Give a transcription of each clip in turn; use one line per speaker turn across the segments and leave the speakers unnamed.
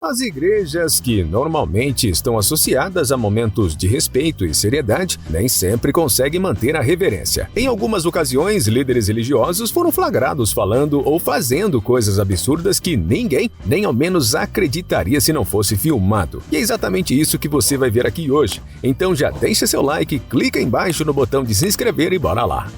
As igrejas, que normalmente estão associadas a momentos de respeito e seriedade, nem sempre conseguem manter a reverência. Em algumas ocasiões, líderes religiosos foram flagrados falando ou fazendo coisas absurdas que ninguém, nem ao menos acreditaria se não fosse filmado. E é exatamente isso que você vai ver aqui hoje. Então já deixa seu like, clica embaixo no botão de se inscrever e bora lá!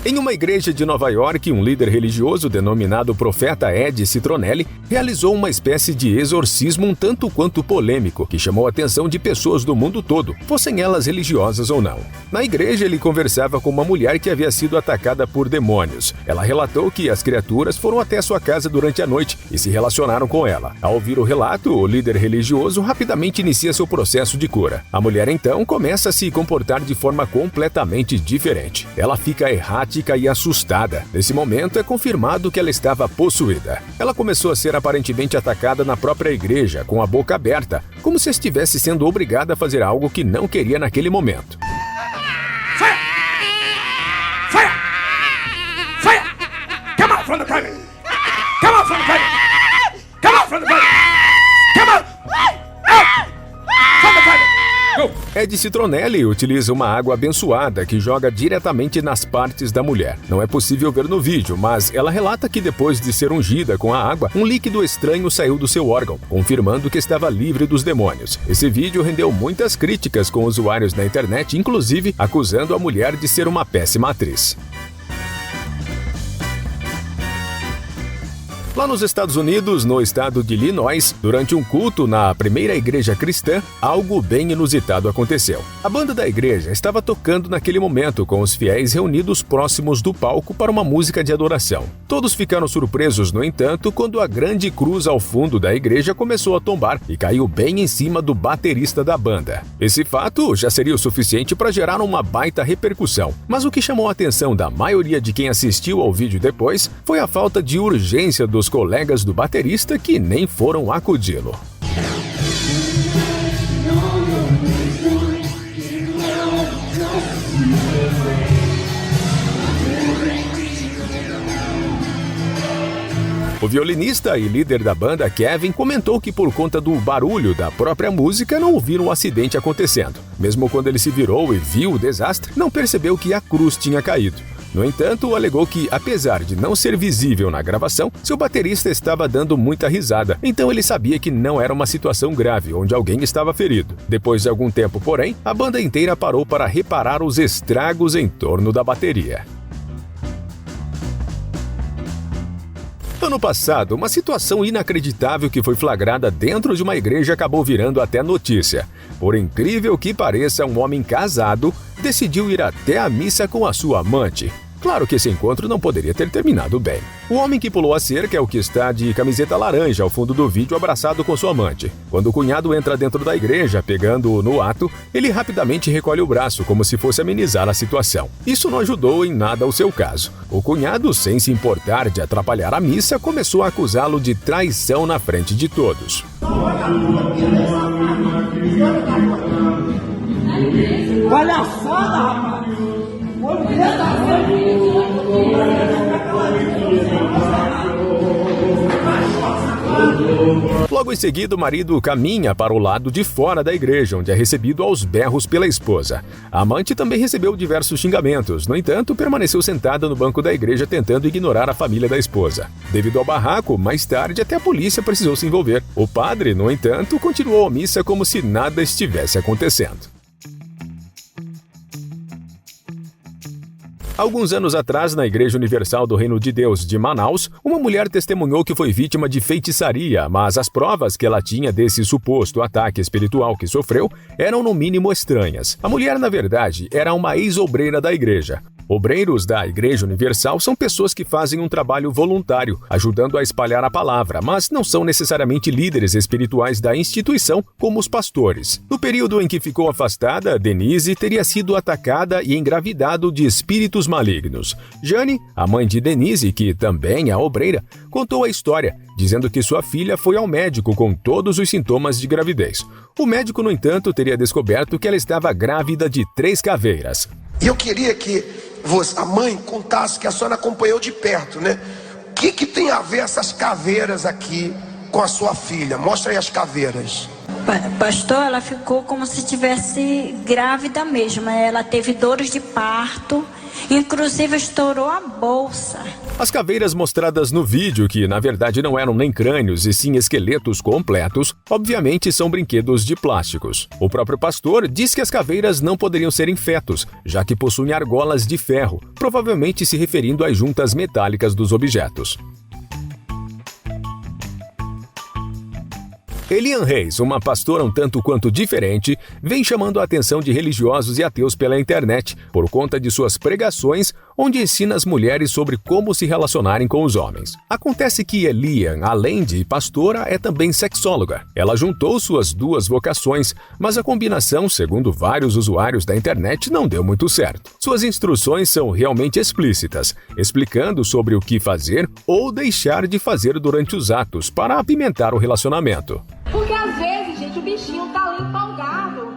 Em uma igreja de Nova York, um líder religioso denominado Profeta Ed Citronelli realizou uma espécie de exorcismo um tanto quanto polêmico, que chamou a atenção de pessoas do mundo todo, fossem elas religiosas ou não. Na igreja, ele conversava com uma mulher que havia sido atacada por demônios. Ela relatou que as criaturas foram até sua casa durante a noite e se relacionaram com ela. Ao ouvir o relato, o líder religioso rapidamente inicia seu processo de cura. A mulher, então, começa a se comportar de forma completamente diferente. Ela fica errática e assustada. Nesse momento, é confirmado que ela estava possuída. Ela começou a ser aparentemente atacada na própria igreja, com a boca aberta, como se estivesse sendo obrigada a fazer algo que não queria naquele momento.
Fire! Fire! Fire! Come out from the private! Come out from the private! Come out from the private! Come out! Out! From the private!
Ed Citronelli utiliza uma água abençoada que joga diretamente nas partes da mulher. Não é possível ver no vídeo, mas ela relata que depois de ser ungida com a água, um líquido estranho saiu do seu órgão, confirmando que estava livre dos demônios. Esse vídeo rendeu muitas críticas com usuários na internet, inclusive acusando a mulher de ser uma péssima atriz. Lá nos Estados Unidos, no estado de Illinois, durante um culto na primeira igreja cristã, algo bem inusitado aconteceu. A banda da igreja estava tocando naquele momento com os fiéis reunidos próximos do palco para uma música de adoração. Todos ficaram surpresos, no entanto, quando a grande cruz ao fundo da igreja começou a tombar e caiu bem em cima do baterista da banda. Esse fato já seria o suficiente para gerar uma baita repercussão, mas o que chamou a atenção da maioria de quem assistiu ao vídeo depois foi a falta de urgência dos colegas do baterista que nem foram acudi-lo. O violinista e líder da banda, Kevin, comentou que por conta do barulho da própria música não ouviram o acidente acontecendo. Mesmo quando ele se virou e viu o desastre, não percebeu que a cruz tinha caído. No entanto, alegou que, apesar de não ser visível na gravação, seu baterista estava dando muita risada, então ele sabia que não era uma situação grave, onde alguém estava ferido. Depois de algum tempo, porém, a banda inteira parou para reparar os estragos em torno da bateria. Ano passado, uma situação inacreditável que foi flagrada dentro de uma igreja acabou virando até notícia. Por incrível que pareça, um homem casado decidiu ir até a missa com a sua amante. Claro que esse encontro não poderia ter terminado bem. O homem que pulou a cerca é o que está de camiseta laranja ao fundo do vídeo abraçado com sua amante. Quando o cunhado entra dentro da igreja, pegando-o no ato, ele rapidamente recolhe o braço como se fosse amenizar a situação. Isso não ajudou em nada ao seu caso. O cunhado, sem se importar de atrapalhar a missa, começou a acusá-lo de traição na frente de todos.
Palhaçada, rapaz!
Logo em seguida, o marido caminha para o lado de fora da igreja, onde é recebido aos berros pela esposa. A amante também recebeu diversos xingamentos, no entanto, permaneceu sentada no banco da igreja tentando ignorar a família da esposa. Devido ao barraco, mais tarde até a polícia precisou se envolver. O padre, no entanto, continuou a missa como se nada estivesse acontecendo. Alguns anos atrás, na Igreja Universal do Reino de Deus de Manaus, uma mulher testemunhou que foi vítima de feitiçaria, mas as provas que ela tinha desse suposto ataque espiritual que sofreu eram no mínimo estranhas. A mulher, na verdade, era uma ex-obreira da igreja. Obreiros da Igreja Universal são pessoas que fazem um trabalho voluntário, ajudando a espalhar a palavra, mas não são necessariamente líderes espirituais da instituição, como os pastores. No período em que ficou afastada, Denise teria sido atacada e engravidado de espíritos malignos. Jane, a mãe de Denise, que também é obreira, contou a história, dizendo que sua filha foi ao médico com todos os sintomas de gravidez. O médico, no entanto, teria descoberto que ela estava grávida de 3 caveiras.
E eu queria que a mãe contasse que a senhora acompanhou de perto, né? que tem a ver essas caveiras aqui com a sua filha? Mostra aí as caveiras.
Pastor, ela ficou como se estivesse grávida mesmo. Ela teve dores de parto, inclusive estourou a bolsa.
As caveiras mostradas no vídeo, que na verdade não eram nem crânios e sim esqueletos completos, obviamente são brinquedos de plásticos. O próprio pastor diz que as caveiras não poderiam ser fetos, já que possuem argolas de ferro, provavelmente se referindo às juntas metálicas dos objetos. Elian Reis, uma pastora um tanto quanto diferente, vem chamando a atenção de religiosos e ateus pela internet por conta de suas pregações, onde ensina as mulheres sobre como se relacionarem com os homens. Acontece que Elian, além de pastora, é também sexóloga. Ela juntou suas duas vocações, mas a combinação, segundo vários usuários da internet, não deu muito certo. Suas instruções são realmente explícitas, explicando sobre o que fazer ou deixar de fazer durante os atos para apimentar o relacionamento.
Porque às vezes, gente, o bichinho tá ali empolgado,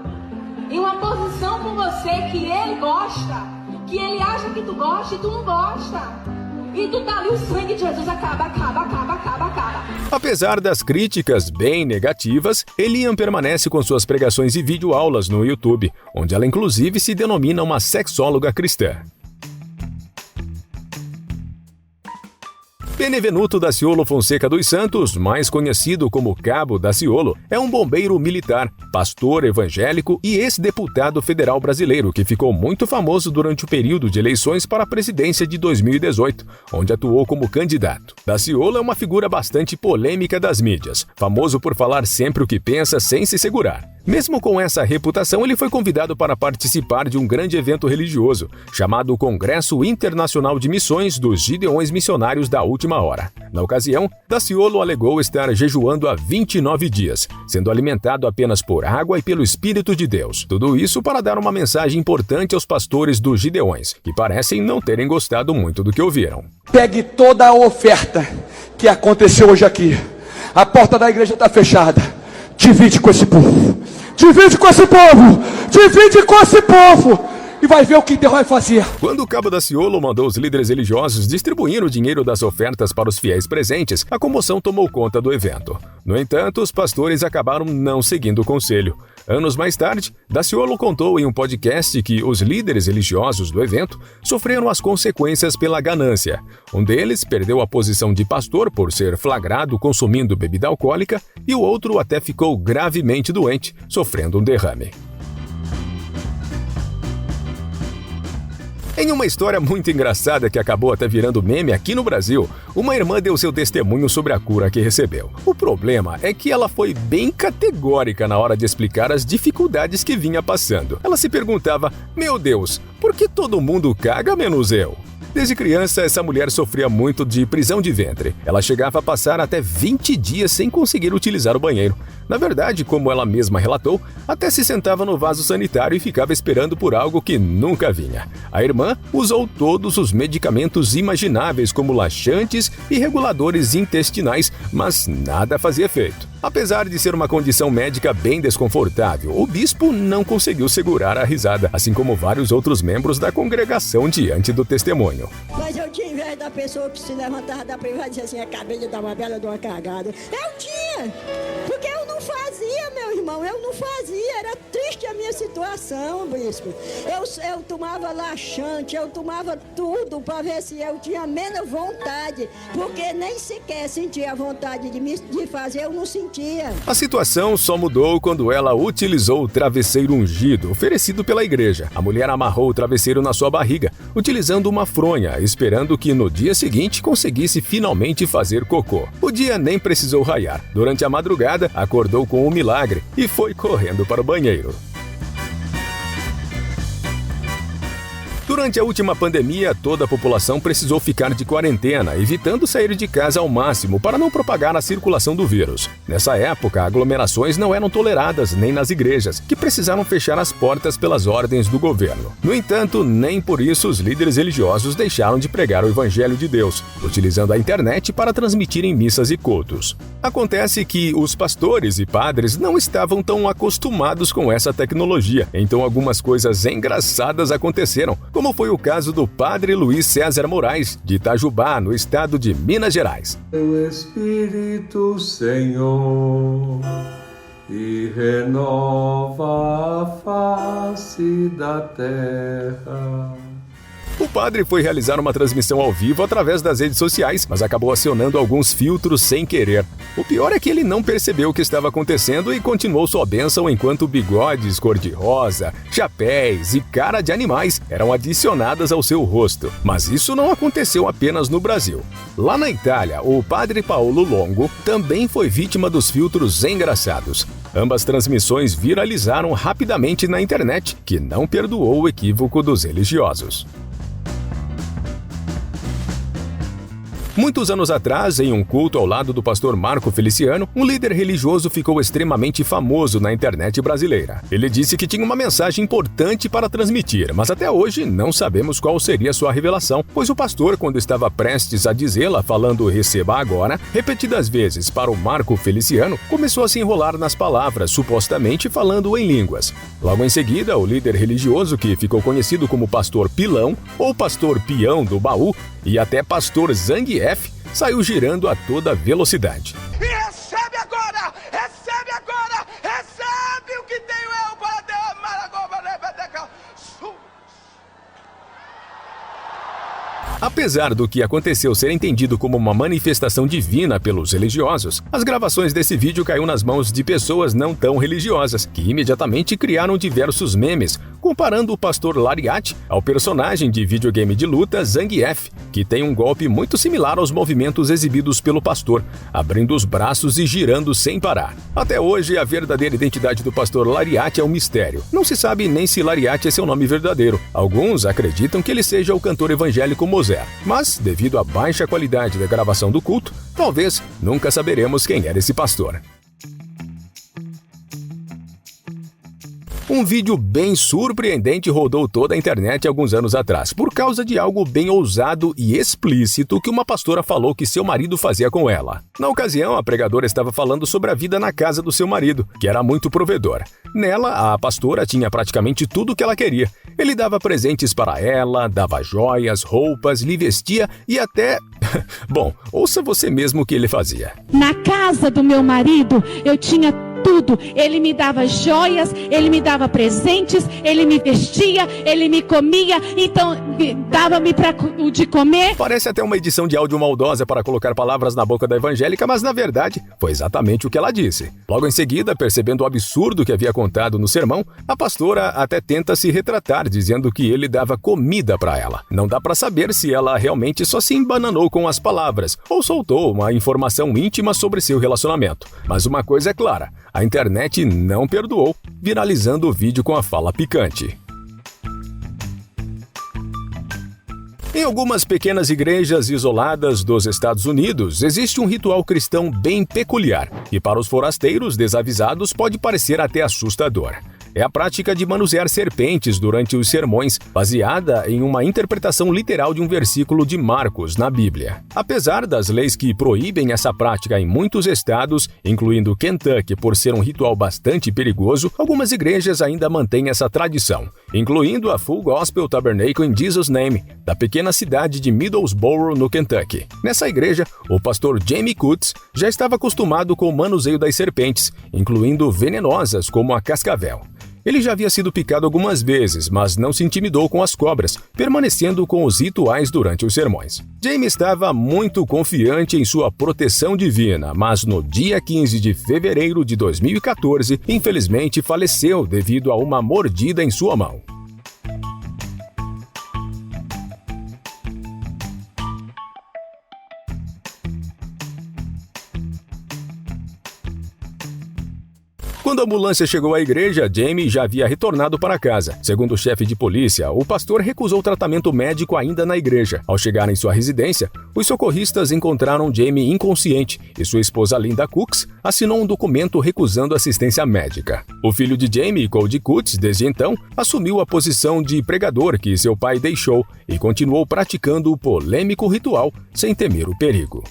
em uma posição com você que ele gosta, que ele acha que tu gosta e tu não gosta. E tu tá ali, o sangue de Jesus acaba.
Apesar das críticas bem negativas, Elian permanece com suas pregações e videoaulas no YouTube, onde ela inclusive se denomina uma sexóloga cristã. Benevenuto Daciolo Fonseca dos Santos, mais conhecido como Cabo Daciolo, é um bombeiro militar, pastor evangélico e ex-deputado federal brasileiro que ficou muito famoso durante o período de eleições para a presidência de 2018, onde atuou como candidato. Daciolo é uma figura bastante polêmica das mídias, famoso por falar sempre o que pensa sem se segurar. Mesmo com essa reputação, ele foi convidado para participar de um grande evento religioso, chamado Congresso Internacional de Missões dos Gideões Missionários da Última Hora. Na ocasião, Daciolo alegou estar jejuando há 29 dias, sendo alimentado apenas por água e pelo Espírito de Deus. Tudo isso para dar uma mensagem importante aos pastores dos Gideões, que parecem não terem gostado muito do que ouviram.
Pegue toda a oferta que aconteceu hoje aqui. A porta da igreja está fechada. Divide com esse povo. Divide com esse povo! Divide com esse povo! E vai ver o que Deus vai fazer.
Quando o Cabo Daciolo mandou os líderes religiosos distribuir o dinheiro das ofertas para os fiéis presentes, a comoção tomou conta do evento. No entanto, os pastores acabaram não seguindo o conselho. Anos mais tarde, Daciolo contou em um podcast que os líderes religiosos do evento sofreram as consequências pela ganância. Um deles perdeu a posição de pastor por ser flagrado consumindo bebida alcoólica e o outro até ficou gravemente doente, sofrendo um derrame. Em uma história muito engraçada que acabou até virando meme aqui no Brasil, uma irmã deu seu testemunho sobre a cura que recebeu. O problema é que ela foi bem categórica na hora de explicar as dificuldades que vinha passando. Ela se perguntava, meu Deus, por que todo mundo caga menos eu? Desde criança, essa mulher sofria muito de prisão de ventre. Ela chegava a passar até 20 dias sem conseguir utilizar o banheiro. Na verdade, como ela mesma relatou, até se sentava no vaso sanitário e ficava esperando por algo que nunca vinha. A irmã usou todos os medicamentos imagináveis, como laxantes e reguladores intestinais, mas nada fazia efeito. Apesar de ser uma condição médica bem desconfortável, o bispo não conseguiu segurar a risada, assim como vários outros membros da congregação diante do testemunho.
Mas eu tinha inveja da pessoa que se levantava da privada e dizia assim, acabei de dar uma bela de uma cagada. Eu tinha, porque eu não fazia, meu irmão, eu não fazia, era triste a minha situação, bispo. Eu tomava laxante, eu tomava tudo para ver se eu tinha menos vontade, porque nem sequer sentia a vontade de fazer, eu não sentia.
A situação só mudou quando ela utilizou o travesseiro ungido oferecido pela igreja. A mulher amarrou o travesseiro na sua barriga, utilizando uma fronha, esperando que no dia seguinte conseguisse finalmente fazer cocô. O dia nem precisou raiar. Durante a madrugada, acordou com um milagre e foi correndo para o banheiro. Durante a última pandemia, toda a população precisou ficar de quarentena, evitando sair de casa ao máximo para não propagar a circulação do vírus. Nessa época, aglomerações não eram toleradas nem nas igrejas, que precisaram fechar as portas pelas ordens do governo. No entanto, nem por isso os líderes religiosos deixaram de pregar o Evangelho de Deus, utilizando a internet para transmitirem missas e cultos. Acontece que os pastores e padres não estavam tão acostumados com essa tecnologia, então algumas coisas engraçadas aconteceram, como como foi o caso do padre Luiz César Moraes, de Itajubá, no estado de Minas Gerais.
Teu Espírito, Senhor, e renova a face da terra.
O padre foi realizar uma transmissão ao vivo através das redes sociais, mas acabou acionando alguns filtros sem querer. O pior é que ele não percebeu o que estava acontecendo e continuou sua bênção enquanto bigodes cor-de-rosa, chapéus e cara de animais eram adicionadas ao seu rosto. Mas isso não aconteceu apenas no Brasil. Lá na Itália, o padre Paolo Longo também foi vítima dos filtros engraçados. Ambas transmissões viralizaram rapidamente na internet, que não perdoou o equívoco dos religiosos. Muitos anos atrás, em um culto ao lado do pastor Marco Feliciano, um líder religioso ficou extremamente famoso na internet brasileira. Ele disse que tinha uma mensagem importante para transmitir, mas até hoje não sabemos qual seria sua revelação, pois o pastor, quando estava prestes a dizê-la, falando "receba agora", repetidas vezes para o Marco Feliciano, começou a se enrolar nas palavras, supostamente falando em línguas. Logo em seguida, o líder religioso, que ficou conhecido como Pastor Pilão, ou Pastor Pião do Baú, e até Pastor Zangief, saiu girando a toda velocidade.
E recebe agora! Recebe agora! Recebe o que tenho eu para derramar agora!
Apesar do que aconteceu ser entendido como uma manifestação divina pelos religiosos, as gravações desse vídeo caiu nas mãos de pessoas não tão religiosas, que imediatamente criaram diversos memes, comparando o pastor Lariate ao personagem de videogame de luta Zangief, que tem um golpe muito similar aos movimentos exibidos pelo pastor, abrindo os braços e girando sem parar. Até hoje, a verdadeira identidade do pastor Lariate é um mistério. Não se sabe nem se Lariate é seu nome verdadeiro. Alguns acreditam que ele seja o cantor evangélico Moser, mas, devido à baixa qualidade da gravação do culto, talvez nunca saberemos quem era esse pastor. Um vídeo bem surpreendente rodou toda a internet alguns anos atrás, por causa de algo bem ousado e explícito que uma pastora falou que seu marido fazia com ela. Na ocasião, a pregadora estava falando sobre a vida na casa do seu marido, que era muito provedor. Nela, a pastora tinha praticamente tudo o que ela queria. Ele dava presentes para ela, dava joias, roupas, lhe vestia e até... Bom, ouça você mesmo o que ele fazia.
Na casa do meu marido, eu tinha tudo. Ele me dava joias, ele me dava presentes, ele me vestia, ele me comia, então dava-me de comer.
Parece até uma edição de áudio maldosa para colocar palavras na boca da evangélica, mas na verdade foi exatamente o que ela disse. Logo em seguida, percebendo o absurdo que havia contado no sermão, a pastora até tenta se retratar, dizendo que ele dava comida para ela. Não dá para saber se ela realmente só se embananou com as palavras ou soltou uma informação íntima sobre seu relacionamento. Mas uma coisa é clara: a internet não perdoou, viralizando o vídeo com a fala picante. Em algumas pequenas igrejas isoladas dos Estados Unidos, existe um ritual cristão bem peculiar, e para os forasteiros desavisados pode parecer até assustador. É a prática de manusear serpentes durante os sermões, baseada em uma interpretação literal de um versículo de Marcos na Bíblia. Apesar das leis que proíbem essa prática em muitos estados, incluindo Kentucky por ser um ritual bastante perigoso, algumas igrejas ainda mantêm essa tradição, incluindo a Full Gospel Tabernacle in Jesus' Name, da pequena cidade de Middlesboro, no Kentucky. Nessa igreja, o pastor Jamie Kutz já estava acostumado com o manuseio das serpentes, incluindo venenosas como a cascavel. Ele já havia sido picado algumas vezes, mas não se intimidou com as cobras, permanecendo com os rituais durante os sermões. Jamie estava muito confiante em sua proteção divina, mas no dia 15 de fevereiro de 2014, infelizmente faleceu devido a uma mordida em sua mão. Quando a ambulância chegou à igreja, Jamie já havia retornado para casa. Segundo o chefe de polícia, o pastor recusou tratamento médico ainda na igreja. Ao chegar em sua residência, os socorristas encontraram Jamie inconsciente e sua esposa Linda Cooks assinou um documento recusando assistência médica. O filho de Jamie, Cody Kutz, desde então, assumiu a posição de pregador que seu pai deixou e continuou praticando o polêmico ritual sem temer o perigo.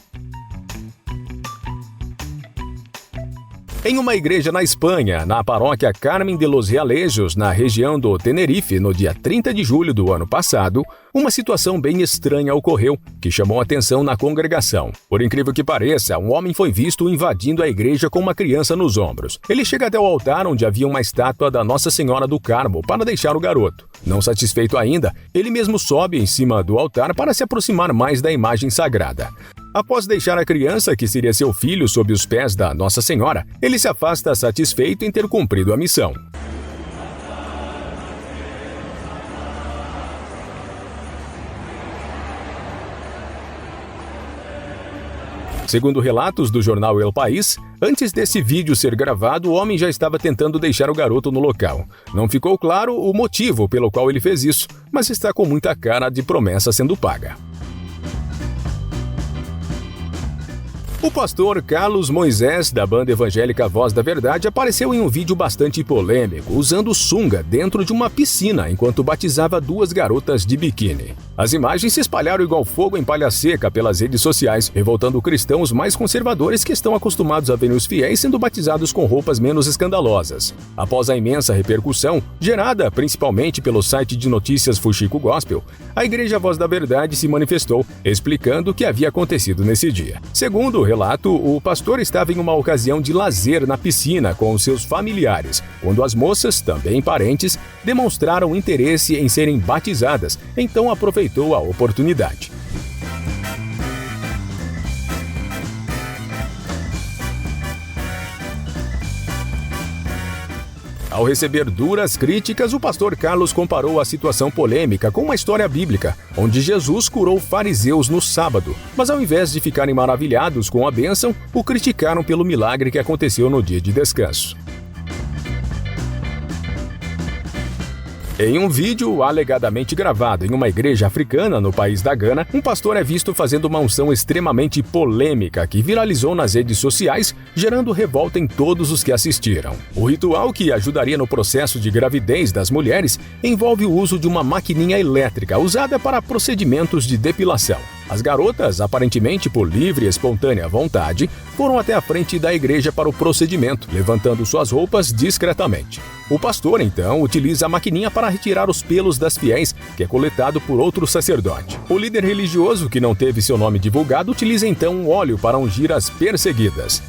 Em uma igreja na Espanha, na paróquia Carmen de los Realejos, na região do Tenerife, no dia 30 de julho do ano passado, uma situação bem estranha ocorreu, que chamou atenção na congregação. Por incrível que pareça, um homem foi visto invadindo a igreja com uma criança nos ombros. Ele chega até o altar onde havia uma estátua da Nossa Senhora do Carmo para deixar o garoto. Não satisfeito ainda, ele mesmo sobe em cima do altar para se aproximar mais da imagem sagrada. Após deixar a criança, que seria seu filho, sob os pés da Nossa Senhora, ele se afasta satisfeito em ter cumprido a missão. Segundo relatos do jornal El País, antes desse vídeo ser gravado, o homem já estava tentando deixar o garoto no local. Não ficou claro o motivo pelo qual ele fez isso, mas está com muita cara de promessa sendo paga. O pastor Carlos Moisés, da banda evangélica Voz da Verdade, apareceu em um vídeo bastante polêmico, usando sunga dentro de uma piscina enquanto batizava 2 garotas de biquíni. As imagens se espalharam igual fogo em palha seca pelas redes sociais, revoltando cristãos mais conservadores que estão acostumados a ver os fiéis sendo batizados com roupas menos escandalosas. Após a imensa repercussão, gerada principalmente pelo site de notícias Fuxico Gospel, a Igreja Voz da Verdade se manifestou, explicando o que havia acontecido nesse dia. Segundo o relato, o pastor estava em uma ocasião de lazer na piscina com os seus familiares, quando as moças, também parentes, demonstraram interesse em serem batizadas, então aproveitou a oportunidade. Ao receber duras críticas, o pastor Carlos comparou a situação polêmica com uma história bíblica, onde Jesus curou fariseus no sábado, mas ao invés de ficarem maravilhados com a bênção, o criticaram pelo milagre que aconteceu no dia de descanso. Em um vídeo alegadamente gravado em uma igreja africana no país da Gana, um pastor é visto fazendo uma unção extremamente polêmica que viralizou nas redes sociais, gerando revolta em todos os que assistiram. O ritual, que ajudaria no processo de gravidez das mulheres, envolve o uso de uma maquininha elétrica usada para procedimentos de depilação. As garotas, aparentemente por livre e espontânea vontade, foram até a frente da igreja para o procedimento, levantando suas roupas discretamente. O pastor, então, utiliza a maquininha para retirar os pelos das fiéis, que é coletado por outro sacerdote. O líder religioso, que não teve seu nome divulgado, utiliza então um óleo para ungir as perseguidas.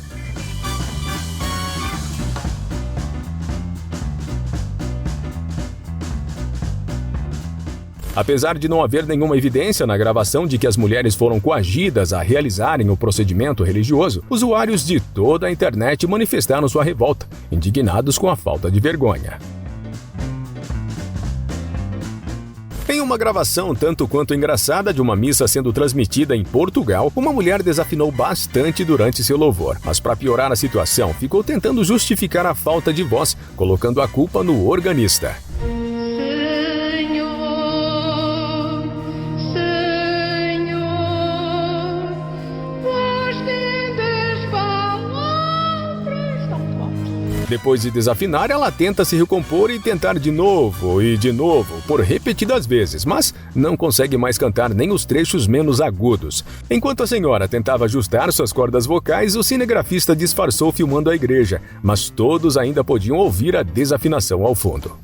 Apesar de não haver nenhuma evidência na gravação de que as mulheres foram coagidas a realizarem o procedimento religioso, usuários de toda a internet manifestaram sua revolta, indignados com a falta de vergonha. Em uma gravação tanto quanto engraçada de uma missa sendo transmitida em Portugal, uma mulher desafinou bastante durante seu louvor, mas para piorar a situação, ficou tentando justificar a falta de voz, colocando a culpa no organista. Depois de desafinar, ela tenta se recompor e tentar de novo, por repetidas vezes, mas não consegue mais cantar nem os trechos menos agudos. Enquanto a senhora tentava ajustar suas cordas vocais, o cinegrafista disfarçou filmando a igreja, mas todos ainda podiam ouvir a desafinação ao fundo.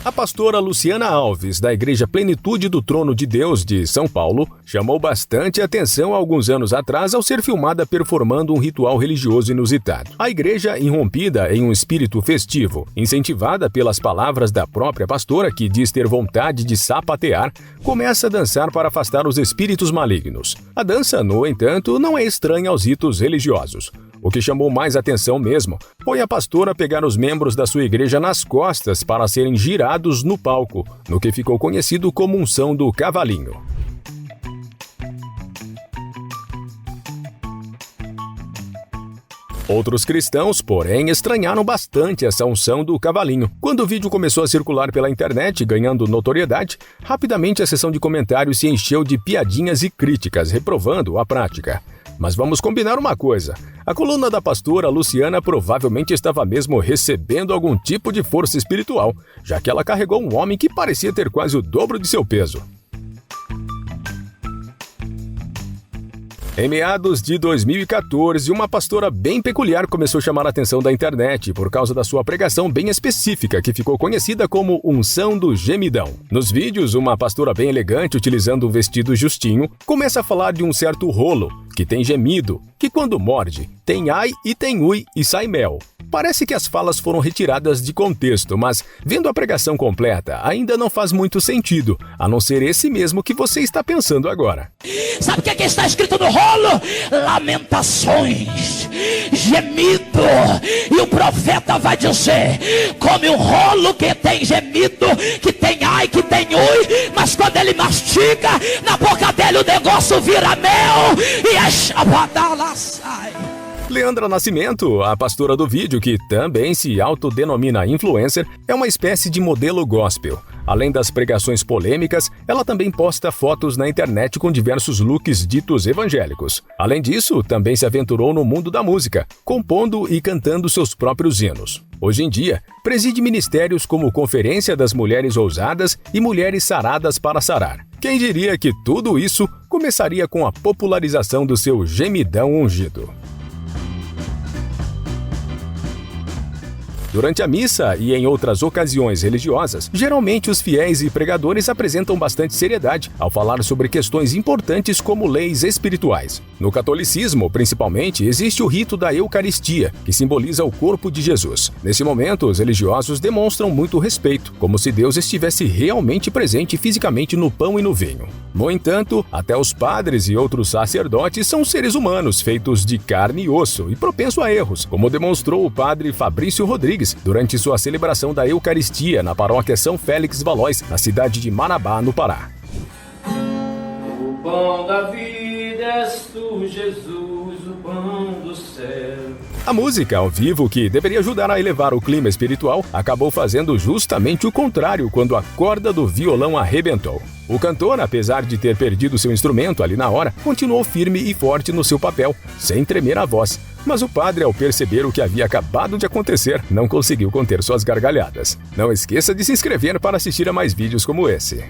A pastora Luciana Alves, da Igreja Plenitude do Trono de Deus de São Paulo, chamou bastante atenção há alguns anos atrás ao ser filmada performando um ritual religioso inusitado. A igreja, irrompida em um espírito festivo, incentivada pelas palavras da própria pastora, que diz ter vontade de sapatear, começa a dançar para afastar os espíritos malignos. A dança, no entanto, não é estranha aos ritos religiosos. O que chamou mais atenção mesmo foi a pastora pegar os membros da sua igreja nas costas para serem girados no palco, no que ficou conhecido como unção do cavalinho. Outros cristãos, porém, estranharam bastante essa unção do cavalinho. Quando o vídeo começou a circular pela internet, ganhando notoriedade, rapidamente a seção de comentários se encheu de piadinhas e críticas, reprovando a prática. Mas vamos combinar uma coisa. A coluna da pastora Luciana provavelmente estava mesmo recebendo algum tipo de força espiritual, já que ela carregou um homem que parecia ter quase o dobro de seu peso. Em meados de 2014, uma pastora bem peculiar começou a chamar a atenção da internet por causa da sua pregação bem específica, que ficou conhecida como Unção do Gemidão. Nos vídeos, uma pastora bem elegante, utilizando um vestido justinho, começa a falar de um certo rolo, que tem gemido, que quando morde, tem ai e tem ui e sai mel. Parece que as falas foram retiradas de contexto, mas, vendo a pregação completa, ainda não faz muito sentido, a não ser esse mesmo que você está pensando agora.
Sabe o que está escrito no rolo? Lamentações, gemido. E o profeta vai dizer: come um rolo que tem gemido, que tem ai, que tem ui, mas quando ele mastiga, na boca dele o negócio vira mel e a chabadala sai.
Leandra Nascimento, a pastora do vídeo, que também se autodenomina influencer, é uma espécie de modelo gospel. Além das pregações polêmicas, ela também posta fotos na internet com diversos looks ditos evangélicos. Além disso, também se aventurou no mundo da música, compondo e cantando seus próprios hinos. Hoje em dia, preside ministérios como Conferência das Mulheres Ousadas e Mulheres Saradas para Sarar. Quem diria que tudo isso começaria com a popularização do seu gemidão ungido? Durante a missa e em outras ocasiões religiosas, geralmente os fiéis e pregadores apresentam bastante seriedade ao falar sobre questões importantes como leis espirituais. No catolicismo, principalmente, existe o rito da Eucaristia, que simboliza o corpo de Jesus. Nesse momento, os religiosos demonstram muito respeito, como se Deus estivesse realmente presente fisicamente no pão e no vinho. No entanto, até os padres e outros sacerdotes são seres humanos, feitos de carne e osso e propensos a erros, como demonstrou o padre Fabrício Rodrigues durante sua celebração da Eucaristia na paróquia São Félix Valóis, na cidade de Marabá, no Pará.
O pão da vida és tu, Jesus, o pão do céu.
A música ao vivo, que deveria ajudar a elevar o clima espiritual, acabou fazendo justamente o contrário quando a corda do violão arrebentou. O cantor, apesar de ter perdido seu instrumento ali na hora, continuou firme e forte no seu papel, sem tremer a voz. Mas o padre, ao perceber o que havia acabado de acontecer, não conseguiu conter suas gargalhadas. Não esqueça de se inscrever para assistir a mais vídeos como esse.